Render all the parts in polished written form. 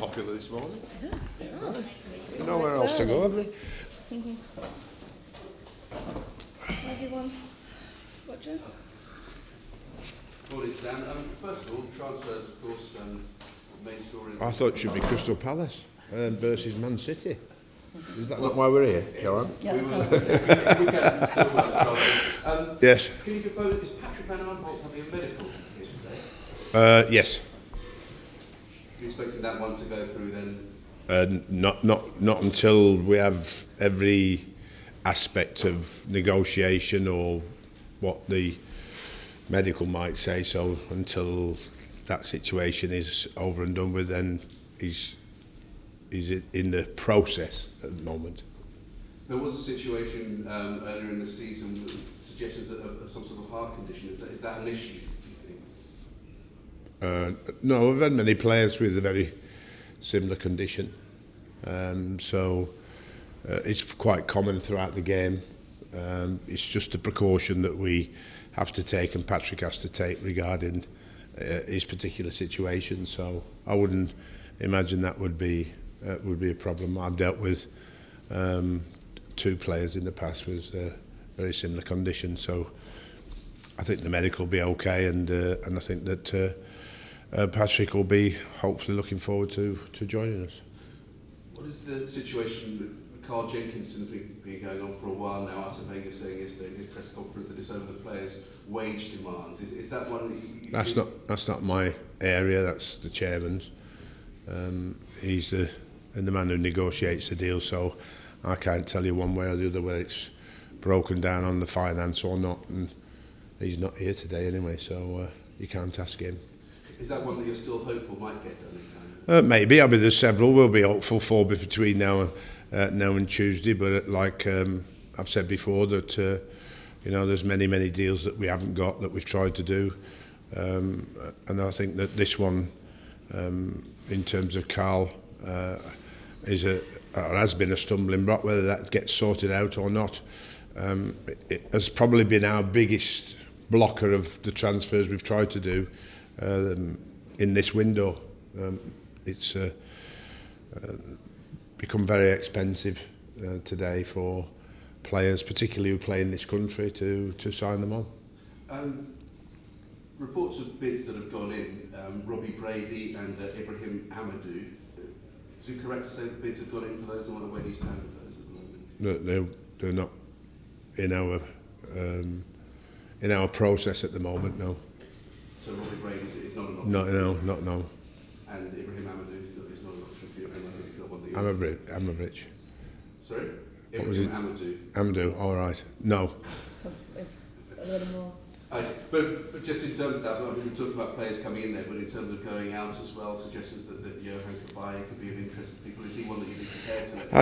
popular this morning. Yeah. Oh. Nowhere else to go, have we? Everyone watching? Morning, Sam. First of all, transfers, of course, main story. I thought it should be Crystal Palace versus Man City. Is that not why we're here, Joanne? Yeah. We will talk about the transfers. Yes. Can you confirm, is Patrick van Aanholt having a medical here today? Yes. Are you expecting that one to go through then? Not until we have every aspect of negotiation or what the medical might say. So until that situation is over and done with, then he's in the process at the moment. There was a situation earlier in the season with suggestions of some sort of heart condition. Is that an issue, do you think? No, we've had many players with a very similar condition. So it's quite common throughout the game. It's just a precaution that we have to take and Patrick has to take regarding his particular situation. So I wouldn't imagine that would be a problem. I've dealt with 2 players in the past with very similar conditions. So I think the medical will be okay, and I think that Patrick will be hopefully looking forward to joining us. What is the situation with Carl Jenkinson's been going on for a while now? Arsene Wenger saying yesterday in his press conference that it's over the players' wage demands. Is that one that you That's not my area. That's the chairman's. He's the man who negotiates the deal. So I can't tell you one way or the other whether it's broken down on the finance or not. And he's not here today anyway, so you can't ask him. Is that one that you're still hopeful might get done in time? Maybe. I mean, there's several. We'll be hopeful for between now and Tuesday. But like I've said before, that there's many deals that we haven't got that we've tried to do, and I think that this one, in terms of Carl, has been a stumbling block. Whether that gets sorted out or not, it has probably been our biggest blocker of the transfers we've tried to do in this window. It's become very expensive today for players, particularly who play in this country, to sign them on. Reports of bids that have gone in, Robbie Brady and Ibrahim Amadou. Is it correct to say that bids have gone in for those, and where do you stand with those at the moment? They're not in our process at the moment. No. So Robbie Brady is not an option? No. And Ibrahim Amadou is not an option for you at the moment? If you've got one that Amovich. Sorry? What was it? Amadou, all right. No. A little more. But just in terms of that, I mean, we're talking about players coming in there, but in terms of going out as well, suggestions that Johan Kabay could be of interest to people. Is he one that you'd be prepared to?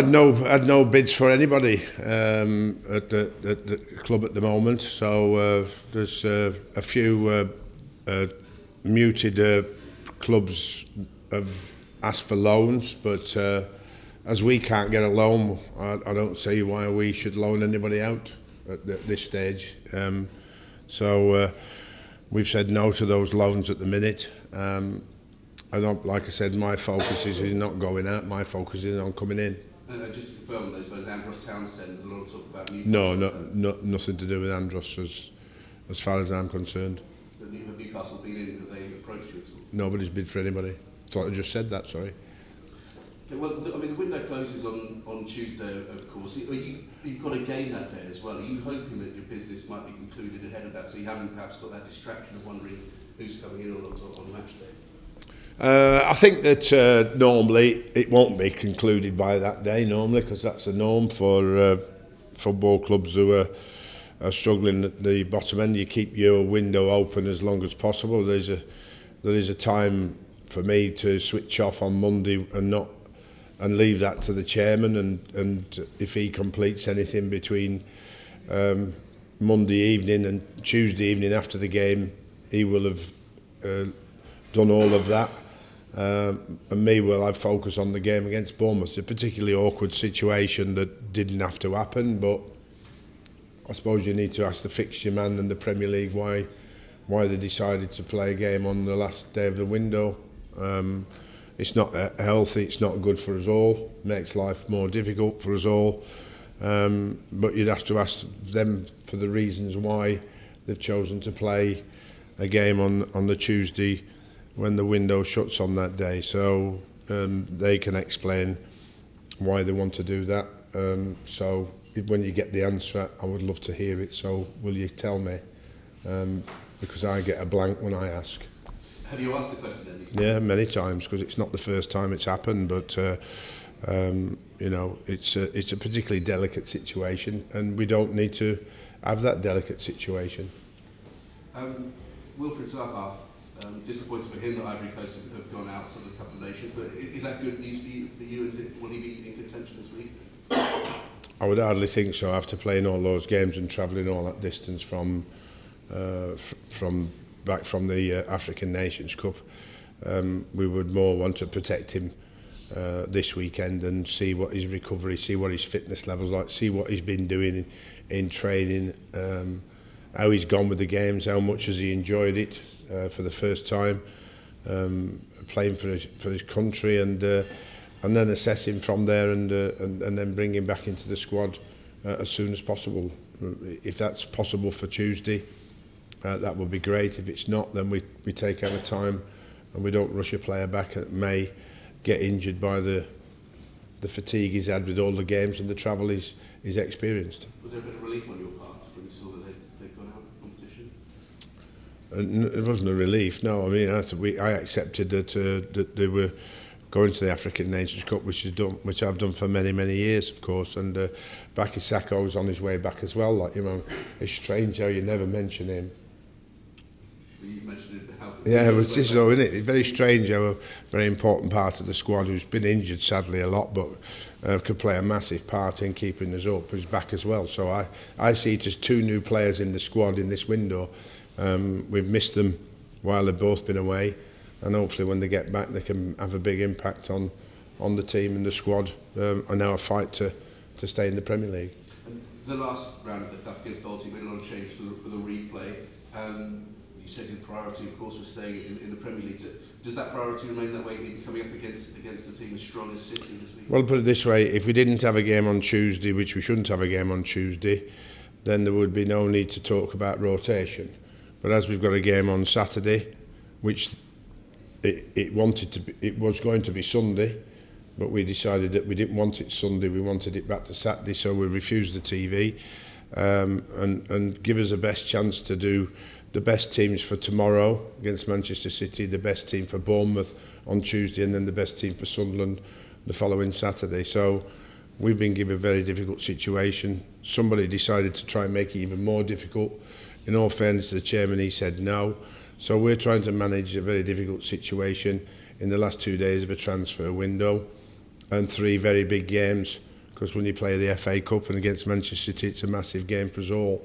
I'd no bids for anybody at the club at the moment. So there's a few muted clubs have asked for loans, but as we can't get a loan, I don't see why we should loan anybody out at this stage. So we've said no to those loans at the minute. Like I said, my focus is not going out. My focus is on coming in. Just to confirm on those Andros Townsend, there's a lot of talk about Newcastle. No, nothing to do with Andros as far as I'm concerned. Have Newcastle been in? Have they approached you at all? Nobody's bid for anybody. Thought I just said that, sorry. Okay, well, the window closes on Tuesday, of course. You've got a game that day as well. Are you hoping that your business might be concluded ahead of that, so you haven't perhaps got that distraction of wondering who's coming in or not on match day? I think that normally it won't be concluded by that day, because that's a norm for football clubs who are struggling at the bottom end. You keep your window open as long as possible. There is a time for me to switch off on Monday and leave that to the chairman, and if he completes anything between Monday evening and Tuesday evening after the game, he will have done all of that. And me, well, I focus on the game against Bournemouth. It's a particularly awkward situation that didn't have to happen, but I suppose you need to ask the fixture man and the Premier League why they decided to play a game on the last day of the window. it's not healthy, it's not good for us all, makes life more difficult for us all. But you'd have to ask them for the reasons why they've chosen to play a game on the Tuesday when the window shuts on that day. So they can explain why they want to do that. So when you get the answer, I would love to hear it. So will you tell me? Because I get a blank when I ask. Have you asked the question then? Yeah, many times, because it's not the first time it's happened, but you know, it's a particularly delicate situation, and we don't need to have that delicate situation. Wilfred Zaha, disappointed for him that Ivory Coast have gone out of the Cup of Nations, but is that good news for you? Will he be in contention this week? I would hardly think so, after playing all those games and travelling all that distance from back from the African Nations Cup. We would more want to protect him this weekend and see what his recovery, see what his fitness levels like, see what he's been doing in training, how he's gone with the games, how much has he enjoyed it for the first time, playing for his country, and then assess him from there, and then bring him back into the squad as soon as possible. If that's possible for Tuesday, that would be great. If it's not, then we take our time and we don't rush a player back that may get injured by the fatigue he's had with all the games and the travel he's experienced. Was there a bit of relief on your part when you saw that they'd gone out of the competition? It wasn't a relief, no. I mean, I accepted that they were going to the African Nations Cup, which I've done for many, many years, of course. And Baki Sako was on his way back as well. Like, you know, it's strange how you never mention him. You mentioned it. Yeah, it was just though, isn't it? It's very strange how a very important part of the squad, who's been injured sadly a lot, but could play a massive part in keeping us up, is back as well. So I see it as two new players in the squad in this window. We've missed them while they've both been away, and hopefully when they get back they can have a big impact on the team and the squad, and our fight to stay in the Premier League. And the last round of the Cup against Baltic made a lot of changes for the replay. You said your priority, of course, was staying in the Premier League. So does that priority remain that way in coming up against a team as strong as City this week? Well, put it this way, if we didn't have a game on Tuesday, which we shouldn't have a game on Tuesday, then there would be no need to talk about rotation. But as we've got a game on Saturday, which it was going to be Sunday, but we decided that we didn't want it Sunday, we wanted it back to Saturday, so we refused the TV, and give us the best chance to do the best teams for tomorrow against Manchester City, the best team for Bournemouth on Tuesday, and then the best team for Sunderland the following Saturday. So we've been given a very difficult situation. Somebody decided to try and make it even more difficult. In all fairness to the chairman, he said no. So we're trying to manage a very difficult situation in the last 2 days of a transfer window and 3 very big games, because when you play the FA Cup and against Manchester City, it's a massive game for us all.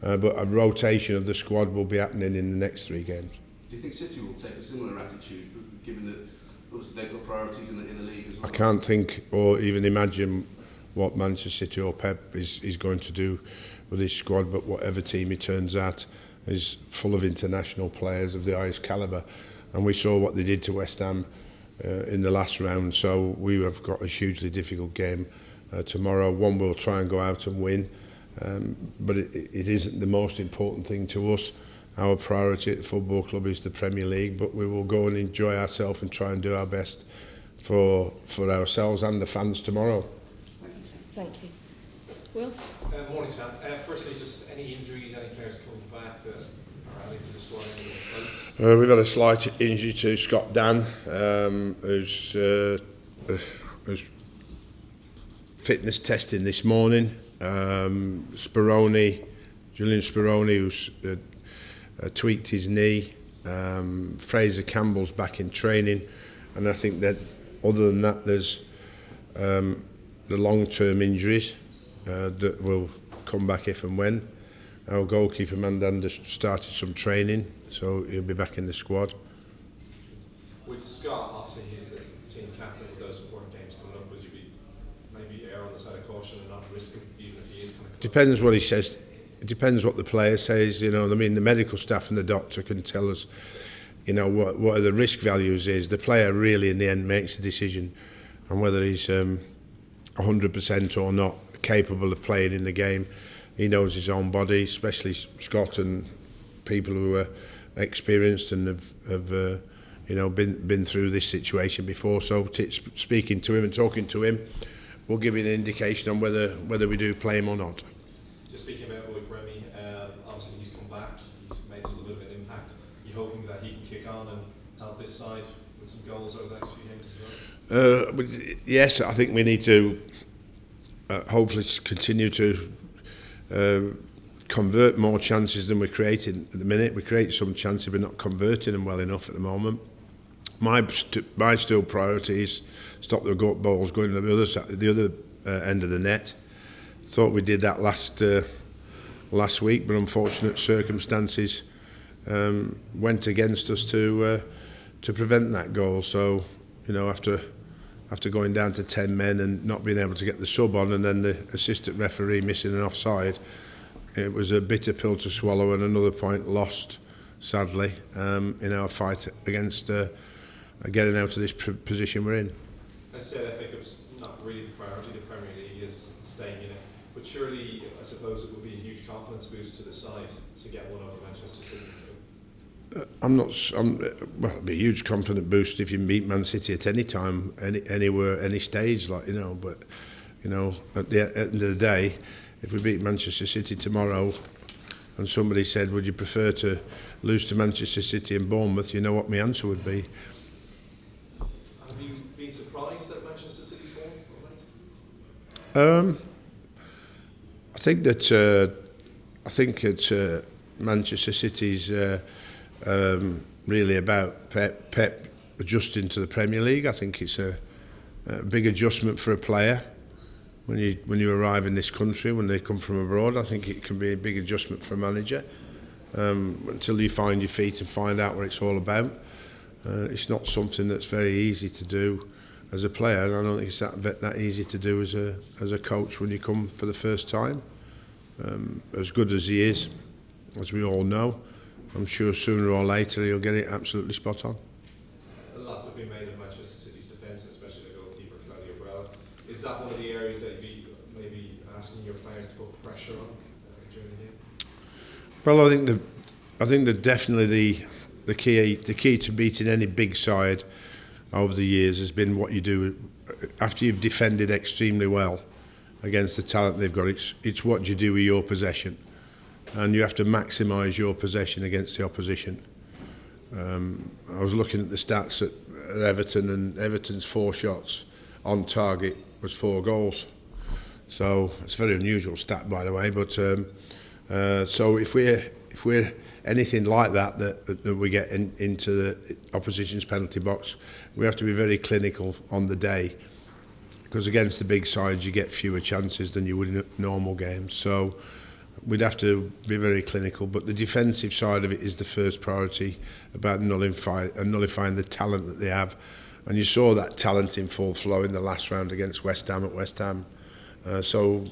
But a rotation of the squad will be happening in the next 3 games. Do you think City will take a similar attitude, given that obviously they've got priorities in the league as well? I can't think or even imagine what Manchester City or Pep is going to do with his squad, but whatever team he turns out is full of international players of the highest calibre. And we saw what they did to West Ham in the last round, so we have got a hugely difficult game tomorrow. One we'll try and go out and win. But it isn't the most important thing to us. Our priority at the football club is the Premier League, but we will go and enjoy ourselves and try and do our best for ourselves and the fans tomorrow. Thank you. Will? Morning, Sam. Firstly, just any injuries, any players coming back that are adding to the squad? We've had a slight injury to Scott Dan, who's fitness testing this morning. Julian Speroni, who's tweaked his knee. Fraser Campbell's back in training, and I think that other than that, there's the long-term injuries that will come back if and when. Our goalkeeper Mandanda started some training, so he'll be back in the squad. With Scott, obviously he's the team captain with those important games coming up. Would you be maybe err on the side of caution and not risk him, even if he is coming? Depends what he says. It depends what the player says. You know, I mean, the medical staff and the doctor can tell us you know, what are the risk values is the player really in the end makes the decision, and whether he's 100% or not capable of playing in the game. He knows his own body, especially Scott and people who are experienced and have you know, been through this situation before. So speaking to him and talking to him will give you an indication on whether we do play him or not. Just speaking about Remy, obviously he's come back, he's made a little bit of an impact. You're hoping that he can kick on and help this side with some goals over the next few games as well? Yes, I think we need to hopefully continue to convert more chances than we're creating at the minute. We create some chances, but not converting them well enough at the moment. My still priority is stop the balls going to the other end of the net. Thought we did that last week, but unfortunate circumstances went against us to prevent that goal. So, you know, after going down to 10 men and not being able to get the sub on, and then the assistant referee missing an offside, it was a bitter pill to swallow, and another point lost, sadly, in our fight against getting out of this position we're in. As I said, I think it's not really the priority. The Premier League is staying in it, but surely, I suppose it would be a huge confidence boost to the side to get one over Manchester City. Well, it'd be a huge confident boost if you beat Man City at any time, anywhere, any stage, like, you know. But, you know, at the end of the day, if we beat Manchester City tomorrow, and somebody said, "Would you prefer to lose to Manchester City and Bournemouth?" you know what my answer would be. Have you been surprised at Manchester City's form? I think it's Manchester City's. Really about Pep adjusting to the Premier League. I think it's a big adjustment for a player when you arrive in this country, when they come from abroad. I think it can be a big adjustment for a manager until you find your feet and find out what it's all about. It's not something that's very easy to do as a player, and I don't think it's that easy to do as a coach when you come for the first time. As good as he is, as we all know, I'm sure sooner or later he'll get it absolutely spot on. Lots have been made of Manchester City's defence, especially the goalkeeper, Claudio Brella. Is that one of the areas that you'd be maybe asking your players to put pressure on during the game? Well, I think that definitely the key to beating any big side over the years has been what you do after you've defended extremely well against the talent they've got. It's what you do with your possession. And you have to maximise your possession against the opposition. I was looking at the stats at Everton, and Everton's 4 shots on target was 4 goals. So it's a very unusual stat, by the way. But so if we're anything like that we get into the opposition's penalty box, we have to be very clinical on the day, because against the big sides you get fewer chances than you would in normal games. So we'd have to be very clinical, but the defensive side of it is the first priority, about nullifying the talent that they have. And you saw that talent in full flow in the last round against West Ham at West Ham. So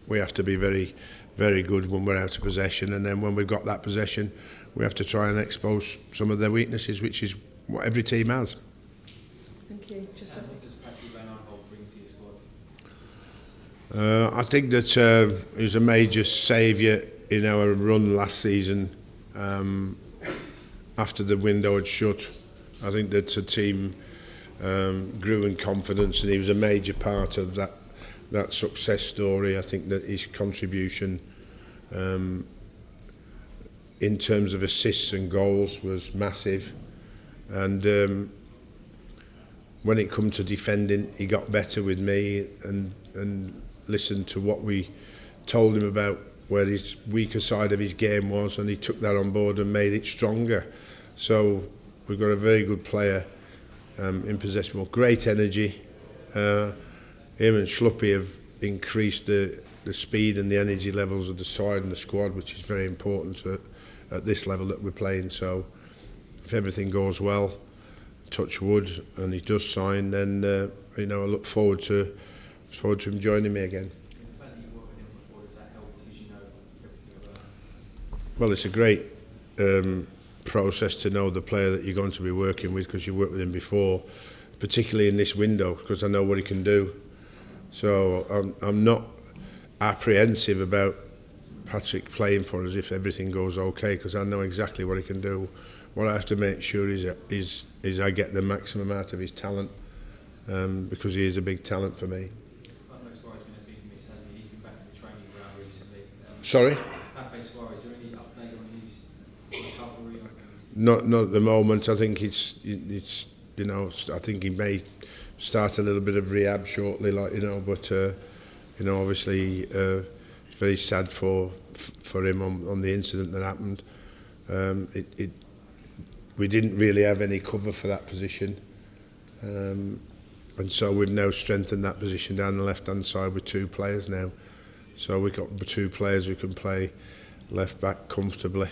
we have to be very, very good when we're out of possession, and then when we've got that possession, we have to try and expose some of their weaknesses, which is what every team has. Thank you. Just Sam, what does Patrick van Aanholt bring to your squad? I think that he was a major saviour in our run last season after the window had shut. I think that the team grew in confidence, and he was a major part of that success story. I think that his contribution in terms of assists and goals was massive, and when it come to defending, he got better with me and listened to what we told him about where his weaker side of his game was, and he took that on board and made it stronger. So we've got a very good player in possession with great energy. Him and Schluppy have increased the speed and the energy levels of the side and the squad, which is very important at this level that we're playing. So if everything goes well, touch wood, and he does sign, then I look forward to him joining me again. The fact that you worked with him before, does that help because you know everything about him? Well, it's a great process to know the player that you're going to be working with because you've worked with him before, particularly in this window, because I know what he can do. So I'm not apprehensive about Patrick playing for us if everything goes okay, because I know exactly what he can do. What I have to make sure is I get the maximum out of his talent, because he is a big talent for me. He's been back in the training ground recently. Sorry? Is there any update on his recovery? Not at the moment. I think it's you know, I think he may start a little bit of rehab shortly, like, you know, but you know, obviously it's very sad for him on the incident that happened. We didn't really have any cover for that position, and so we've now strengthened that position down the left hand side with 2 players now. So we've got 2 players who can play left back comfortably.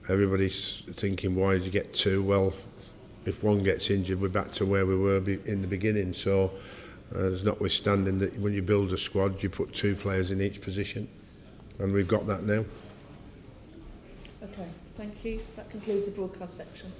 Everybody's thinking, why did you get 2? Well, if one gets injured, we're back to where we were in the beginning. So there's notwithstanding that when you build a squad, you put 2 players in each position, and we've got that now. Okay, thank you. That concludes the broadcast section.